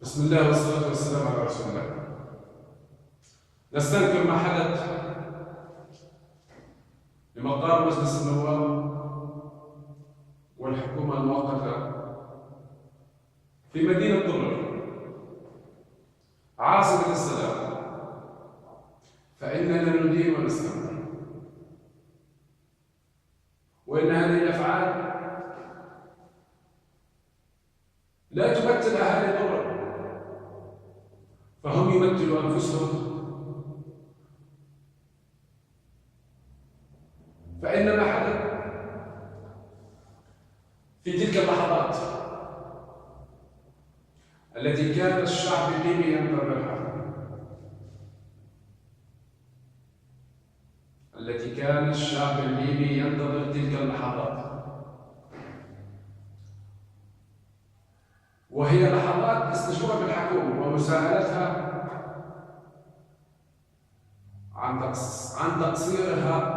بسم الله والصلاة والسلام على رسول الله. نستنكر ما حدث لمقر مجلس النواب والحكومة المؤقتة في مدينة ضمر عاصمة السلام، فإننا ندين ونستمر، وإن هذه الأفعال لا تمثل أهالي ضمر، فهم يمثلوا أنفسهم. فإن ما حدث في تلك اللحظات التي كان الشعب الليبي ينتظرها، تلك اللحظات، وهي لحظات استجواب الحكومة ومساءلتها عن تقصيرها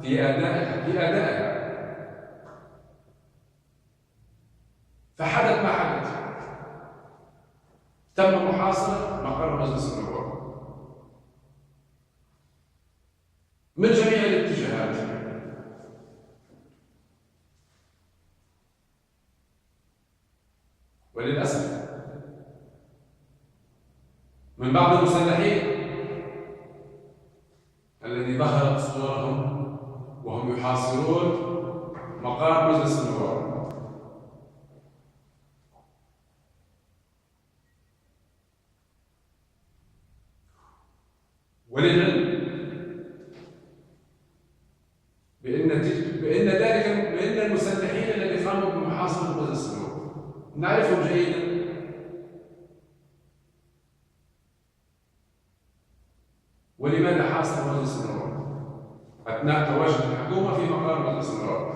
في أدائها. فحدث ما حدث، تم محاصرة مقر مجلس النواب من جميع الاتجاهات، وللأسف من بعض المسلحين الذي ظهرت صورهم وهم يحاصرون مقر مجلس النواب. وللعلم بأن المسلحين الذين قاموا بمحاصرة مجلس النواب نعرفهم جيدا، ولماذا حاصر مجلس النواب أثناء تواجد الحكومة في مقر مجلس النواب؟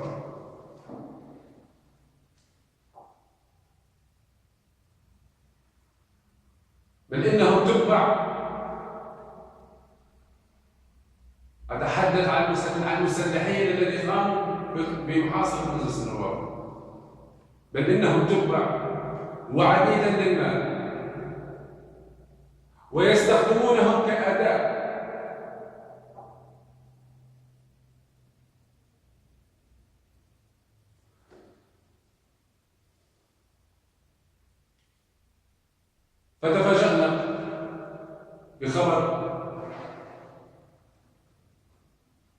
بل إنهم تبع، أتحدث عن المسلحين الذين قاموا بمحاصرة مجلس النواب، بل إنهم تبع وعبيدا للمال، ويستخدمونهم كأداة فتفاجأنا بخبر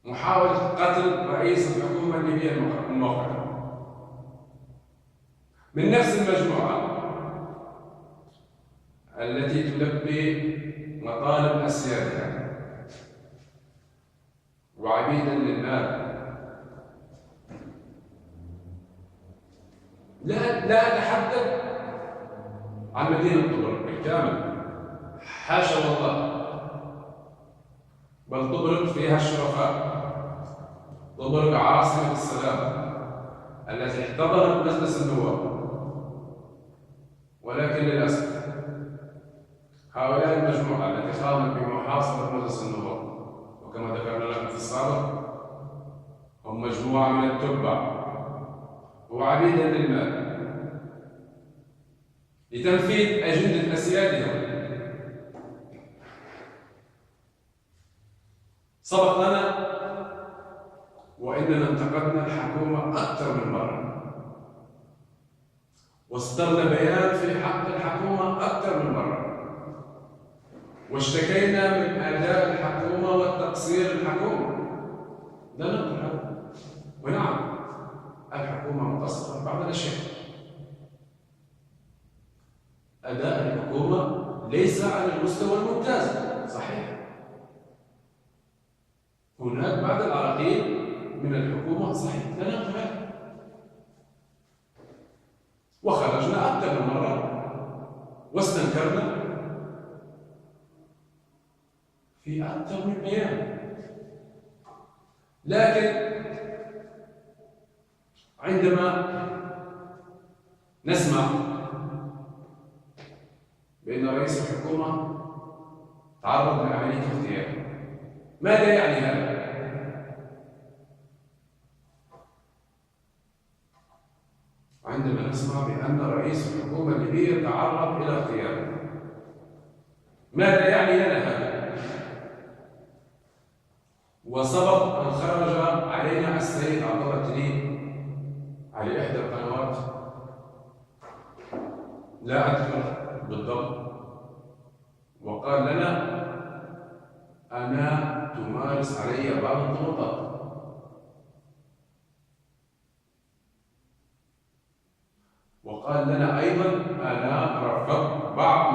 محاولة قتل رئيس الحكومة الليبية الموقرة من نفس المجموعة التي تلبي مطالب أسيادها وعبيدا للمال. لا أتحدث عن مدينة طبرق بالكامل، حاشا والله، بل طبرق فيها الشرفاء، طبرق عاصمة السلام التي احتضنت مجلس النواب. ولكن للأسف هؤلاء المجموعة التي قامت بمحاصرة مجلس النواب، وكما ذكرنا لكم في السابق، هم مجموعة من التبع وعبيدا للمال لتنفيذ أجندة أسيادهم. سبق لنا وإننا انتقدنا الحكومة أكثر من مرة، واصدرنا بيان في حق الحكومة أكثر من مرة، واشتكينا من أداء الحكومة والتقصير الحكومة. لا نقول هذا، ونعم الحكومة مقصرة في بعض الأشياء، أداء الحكومة ليس على المستوى الممتاز، صحيح، هناك بعض العراقيل من الحكومة، صحيح، لا نقول هذا، وخرجنا أكثر من مرة واستنكرنا في أكثر من بيان. لكن عندما نسمع بأن رئيس الحكومة تعرض لعملية اغتيال، ماذا يعني هذا؟ عندما نسمع بأن رئيس الحكومة الليبية تعرض إلى اغتيال. ماذا يعني لنا هذا؟ وسبق أن خرج علينا السيد عبد الله التليب على إحدى القنوات، لا أذكر بالضبط، وقال لنا: أنا تمارس علي بعض الضغوطات. وقال لنا أيضا: أنا رفضت بعض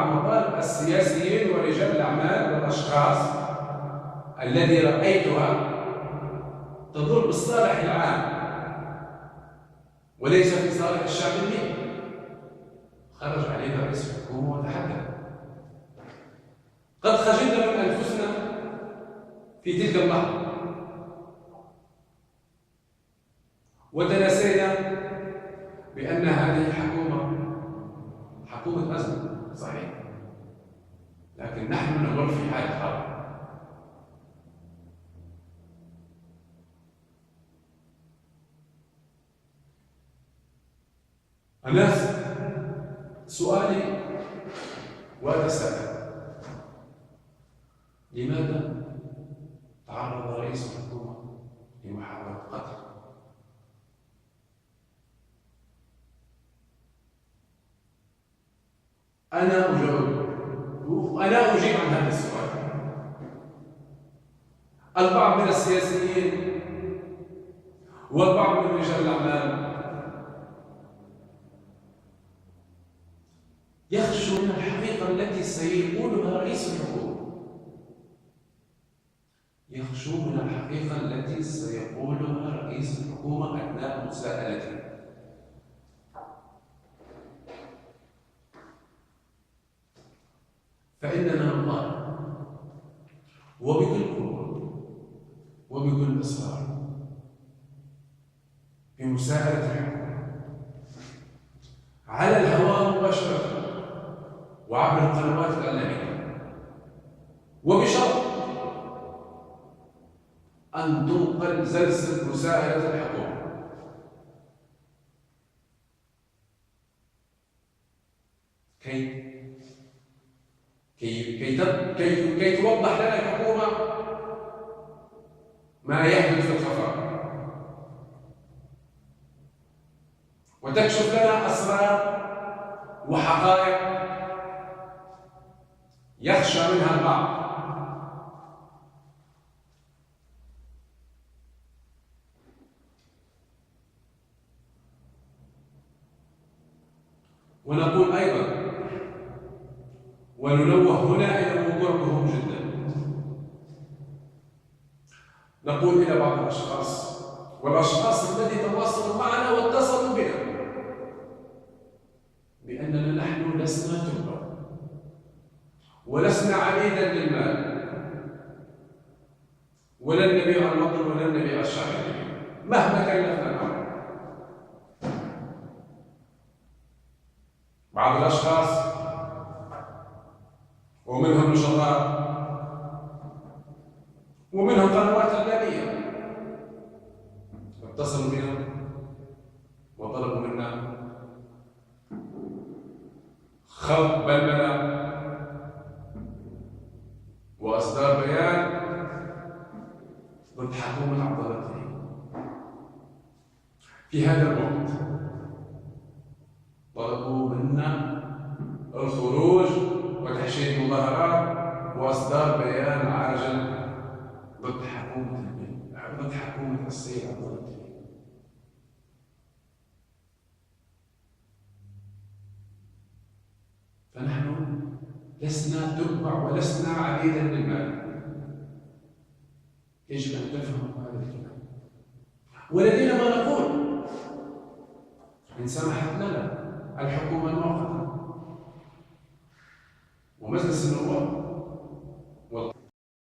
مطالب السياسيين ورجال الأعمال والأشخاص الذي رأيتها تضر بالصالح العام وليس في صالح الشعب الليبي. خرج علينا رئيس الحكومة وتحدث. قد خجلنا من أنفسنا في تلك اللحظة وتناسينا بأن هذه الحكومة حكومة أزمة، صحيح، لكن نحن نمر في حالة حرب. أنا سؤالي وأتساءل: لماذا تعرض رئيس الحكومة لمحاولة قتل؟ أنا أجيب عن هذا السؤال. البعض من السياسيين والبعض من رجال الأعمال يخشوا من الحقيقة التي سيقولها رئيس الحكومة، يخشوا من الحقيقة التي سيقولها رئيس الحكومة أثناء مساءلته. فإننا نطالب وبكل قوة وبكل إصرار بمساءلة الحكومة على الهواء مباشرة وعبر القنوات الإعلامية، وبشرط أن تنقل زلزلة مساءلة الحكومة كي توضح لنا الحكومة ما يحدث في الخفاء وتكشف لنا أسرار وحقائق يخشى منها البعض. ونقول أيضا وننوه هنا إلى موضوع مهم جدا. نقول إلى بعض الأشخاص والأشخاص الذين تواصلوا معنا واتصلوا بنا بأننا نحن لسنا تبع ولسنا عبيدا للمال، ولن نبيع الوطن ولن نبيع الشعب مهما كلفنا الأمر. بعض الأشخاص ومنهم نشطاء ومنهم قنوات إعلامية اتصلوا بنا وطلبوا منا خلق بلبلة وإصدار بيان ضد حكومة عبد الله التليب. في هذا الوقت طلبوا منا الخروج وتحشيد مظاهرات وإصدار بيان عاجل ضد حكومة السيد عبد الله التليب. فنحن لسنا تتبع ولسنا عبيدا للمال. يجب أن تفهموا هذا الكلام. ولدينا ما نقول إن سمحت لنا الحكومة